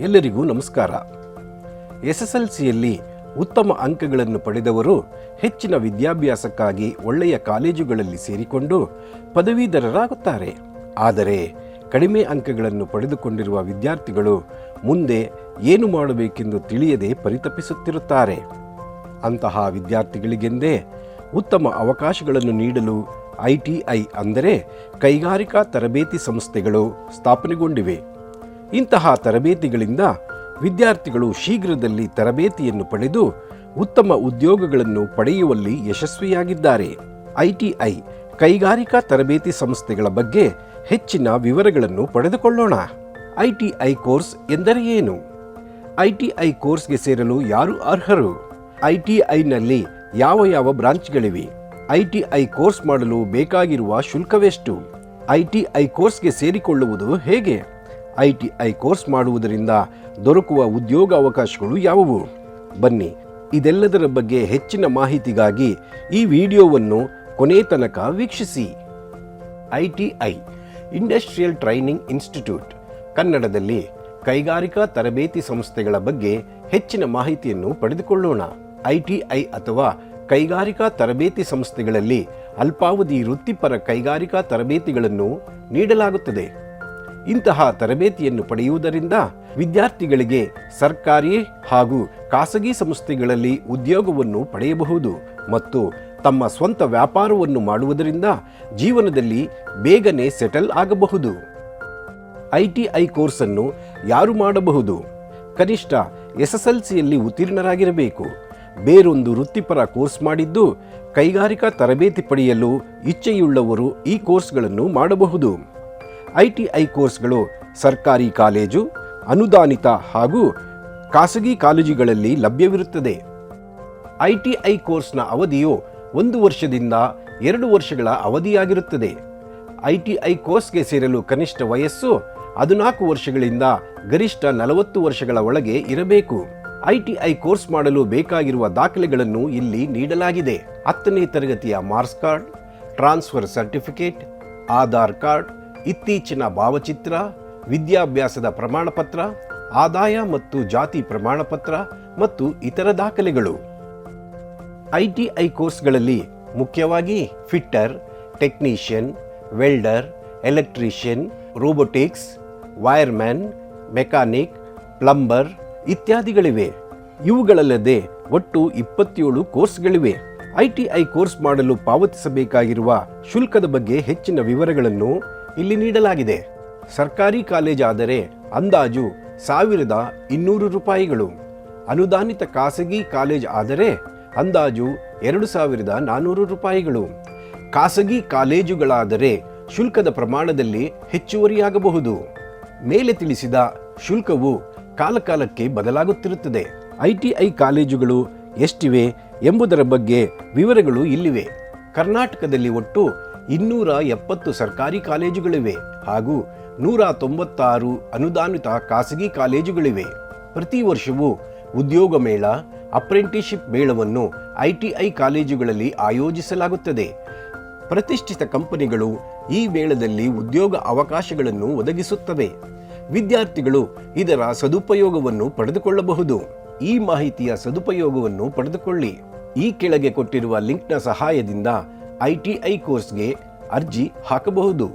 ಎಲ್ಲರಿಗೂ ನಮಸ್ಕಾರ. ಎಸ್ಎಸ್ಎಲ್ಸಿಯಲ್ಲಿ ಉತ್ತಮ ಅಂಕಗಳನ್ನು ಪಡೆದವರು ಹೆಚ್ಚಿನ ವಿದ್ಯಾಭ್ಯಾಸಕ್ಕಾಗಿ ಒಳ್ಳೆಯ ಕಾಲೇಜುಗಳಲ್ಲಿ ಸೇರಿಕೊಂಡು ಪದವೀಧರರಾಗುತ್ತಾರೆ. ಆದರೆ ಕಡಿಮೆ ಅಂಕಗಳನ್ನು ಪಡೆದುಕೊಂಡಿರುವ ವಿದ್ಯಾರ್ಥಿಗಳು ಮುಂದೆ ಏನು ಮಾಡಬೇಕೆಂದು ತಿಳಿಯದೆ ಪರಿತಪಿಸುತ್ತಿರುತ್ತಾರೆ. ಅಂತಹ ವಿದ್ಯಾರ್ಥಿಗಳಿಗೆಂದೇ ಉತ್ತಮ ಅವಕಾಶಗಳನ್ನು ನೀಡಲು ITI ಅಂದರೆ ಕೈಗಾರಿಕಾ ತರಬೇತಿ ಸಂಸ್ಥೆಗಳು ಸ್ಥಾಪನೆಗೊಂಡಿವೆ. ಇಂತಹ ತರಬೇತಿಗಳಿಂದ ವಿದ್ಯಾರ್ಥಿಗಳು ಶೀಘ್ರದಲ್ಲಿ ತರಬೇತಿಯನ್ನು ಪಡೆದು ಉತ್ತಮ ಉದ್ಯೋಗಗಳನ್ನು ಪಡೆಯುವಲ್ಲಿ ಯಶಸ್ವಿಯಾಗಿದ್ದಾರೆ. ITI ಕೈಗಾರಿಕಾ ತರಬೇತಿ ಸಂಸ್ಥೆಗಳ ಬಗ್ಗೆ ಹೆಚ್ಚಿನ ವಿವರಗಳನ್ನು ಪಡೆದುಕೊಳ್ಳೋಣ. ITI ಕೋರ್ಸ್ ಎಂದರೆ ಏನು? ITI ಕೋರ್ಸ್ಗೆ ಸೇರಲು ಯಾರು ಅರ್ಹರು? ITIನಲ್ಲಿ ಯಾವ ಬ್ರಾಂಚ್ಗಳಿವೆ? ITI ಕೋರ್ಸ್ ಮಾಡಲು ಬೇಕಾಗಿರುವ ಶುಲ್ಕವೆಷ್ಟು? ITI ಕೋರ್ಸ್ಗೆ ಸೇರಿಕೊಳ್ಳುವುದು ಹೇಗೆ? ITI ಕೋರ್ಸ್ ಮಾಡುವುದರಿಂದ ದೊರಕುವ ಉದ್ಯೋಗ ಅವಕಾಶಗಳು ಯಾವುವು? ಬನ್ನಿ, ಇದೆಲ್ಲದರ ಬಗ್ಗೆ ಹೆಚ್ಚಿನ ಮಾಹಿತಿಗಾಗಿ ಈ ವಿಡಿಯೋವನ್ನು ಕೊನೆ ತನಕ ವೀಕ್ಷಿಸಿ. ITI ಇಂಡಸ್ಟ್ರಿಯಲ್ ಟ್ರೈನಿಂಗ್ ಇನ್ಸ್ಟಿಟ್ಯೂಟ್, ಕನ್ನಡದಲ್ಲಿ ಕೈಗಾರಿಕಾ ತರಬೇತಿ ಸಂಸ್ಥೆಗಳ ಬಗ್ಗೆ ಹೆಚ್ಚಿನ ಮಾಹಿತಿಯನ್ನು ಪಡೆದುಕೊಳ್ಳೋಣ. ITI ಅಥವಾ ಕೈಗಾರಿಕಾ ತರಬೇತಿ ಸಂಸ್ಥೆಗಳಲ್ಲಿ ಅಲ್ಪಾವಧಿ ವೃತ್ತಿಪರ ಕೈಗಾರಿಕಾ ತರಬೇತಿಗಳನ್ನು ನೀಡಲಾಗುತ್ತದೆ. ಇಂತಹ ತರಬೇತಿಯನ್ನು ಪಡೆಯುವುದರಿಂದ ವಿದ್ಯಾರ್ಥಿಗಳಿಗೆ ಸರ್ಕಾರಿ ಹಾಗೂ ಖಾಸಗಿ ಸಂಸ್ಥೆಗಳಲ್ಲಿ ಉದ್ಯೋಗವನ್ನು ಪಡೆಯಬಹುದು ಮತ್ತು ತಮ್ಮ ಸ್ವಂತ ವ್ಯಾಪಾರವನ್ನು ಮಾಡುವುದರಿಂದ ಜೀವನದಲ್ಲಿ ಬೇಗನೆ ಸೆಟಲ್ ಆಗಬಹುದು. ITI ಕೋರ್ಸನ್ನು ಯಾರು ಮಾಡಬಹುದು? ಕನಿಷ್ಠ SSLCಯಲ್ಲಿ ಉತ್ತೀರ್ಣರಾಗಿರಬೇಕು. ಬೇರೊಂದು ವೃತ್ತಿಪರ ಕೋರ್ಸ್ ಮಾಡಿದ್ದು ಕೈಗಾರಿಕಾ ತರಬೇತಿ ಪಡೆಯಲು ಇಚ್ಛೆಯುಳ್ಳವರು ಈ ಕೋರ್ಸ್ಗಳನ್ನು ಮಾಡಬಹುದು. ITI ಕೋರ್ಸ್ಗಳು ಸರ್ಕಾರಿ ಕಾಲೇಜು, ಅನುದಾನಿತ ಹಾಗೂ ಖಾಸಗಿ ಕಾಲೇಜುಗಳಲ್ಲಿ ಲಭ್ಯವಿರುತ್ತದೆ. ITI ಕೋರ್ಸ್ನ ಅವಧಿಯು 1 ವರ್ಷದಿಂದ 2 ವರ್ಷಗಳ ಅವಧಿಯಾಗಿರುತ್ತದೆ. ITI ಕೋರ್ಸ್ಗೆ ಸೇರಲು ಕನಿಷ್ಠ ವಯಸ್ಸು 14 ವರ್ಷಗಳಿಂದ ಗರಿಷ್ಠ 40 ವರ್ಷಗಳ ಒಳಗೆ ಇರಬೇಕು. ITI ಕೋರ್ಸ್ ಮಾಡಲು ಬೇಕಾಗಿರುವ ದಾಖಲೆಗಳನ್ನು ಇಲ್ಲಿ ನೀಡಲಾಗಿದೆ. 10ನೇ ತರಗತಿಯ marks card, transfer certificate, Aadhaar card, ಇತ್ತೀಚಿನ ಭಾವಚಿತ್ರ, ವಿದ್ಯಾಭ್ಯಾಸದ ಪ್ರಮಾಣಪತ್ರ, ಆದಾಯ ಮತ್ತು ಜಾತಿ ಪ್ರಮಾಣಪತ್ರ ಮತ್ತು ಇತರ ದಾಖಲೆಗಳು. ITI ಕೋರ್ಸ್ಗಳಲ್ಲಿ ಮುಖ್ಯವಾಗಿ fitter, technician, welder, electrician, robotics, wireman, mechanic, plumber ಇತ್ಯಾದಿಗಳಿವೆ. ಇವುಗಳಲ್ಲದೆ ಒಟ್ಟು 27 ಕೋರ್ಸ್ಗಳಿವೆ. ITI ಕೋರ್ಸ್ ಮಾಡಲು ಪಾವತಿಸಬೇಕಾಗಿರುವ ಶುಲ್ಕದ ಬಗ್ಗೆ ಹೆಚ್ಚಿನ ವಿವರಗಳನ್ನು ಇಲ್ಲಿ ನೀಡಲಾಗಿದೆ. ಸರ್ಕಾರಿ ಕಾಲೇಜಾದರೆ ಅಂದಾಜು 1200 ರೂಪಾಯಿಗಳು. ಅನುದಾನಿತ ಖಾಸಗಿ ಕಾಲೇಜ್ ಆದರೆ ಅಂದಾಜು 2400 ರೂಪಾಯಿಗಳು. ಖಾಸಗಿ ಕಾಲೇಜುಗಳಾದರೆ ಶುಲ್ಕದ ಪ್ರಮಾಣದಲ್ಲಿ ಹೆಚ್ಚುವರಿಯಾಗಬಹುದು. ಮೇಲೆ ತಿಳಿಸಿದ ಶುಲ್ಕವು ಕಾಲಕಾಲಕ್ಕೆ ಬದಲಾಗುತ್ತಿರುತ್ತದೆ. ITI ಕಾಲೇಜುಗಳು ಎಷ್ಟಿವೆ ಎಂಬುದರ ಬಗ್ಗೆ ವಿವರಗಳು ಇಲ್ಲಿವೆ. ಕರ್ನಾಟಕದಲ್ಲಿ ಒಟ್ಟು 270 ಸರ್ಕಾರಿ ಕಾಲೇಜುಗಳಿವೆ ಹಾಗೂ 196 ಅನುದಾನಿತ ಖಾಸಗಿ ಕಾಲೇಜುಗಳಿವೆ. ಪ್ರತಿ ವರ್ಷವೂ ಉದ್ಯೋಗ ಮೇಳ, ಅಪ್ರೆಂಟಿಸ್ಶಿಪ್ ಮೇಳವನ್ನು ITI ಕಾಲೇಜುಗಳಲ್ಲಿ ಆಯೋಜಿಸಲಾಗುತ್ತದೆ. ಪ್ರತಿಷ್ಠಿತ ಕಂಪನಿಗಳು ಈ ಮೇಳದಲ್ಲಿ ಉದ್ಯೋಗ ಅವಕಾಶಗಳನ್ನು ಒದಗಿಸುತ್ತವೆ. ವಿದ್ಯಾರ್ಥಿಗಳು ಇದರ ಸದುಪಯೋಗವನ್ನು ಪಡೆದುಕೊಳ್ಳಬಹುದು. ಈ ಮಾಹಿತಿಯ ಸದುಪಯೋಗವನ್ನು ಪಡೆದುಕೊಳ್ಳಿ. ಈ ಕೆಳಗೆ ಕೊಟ್ಟಿರುವ ಲಿಂಕ್ನ ಸಹಾಯದಿಂದ ITI ಕೋರ್ಸ್ಗೆ ಅರ್ಜಿ ಹಾಕಬಹುದು.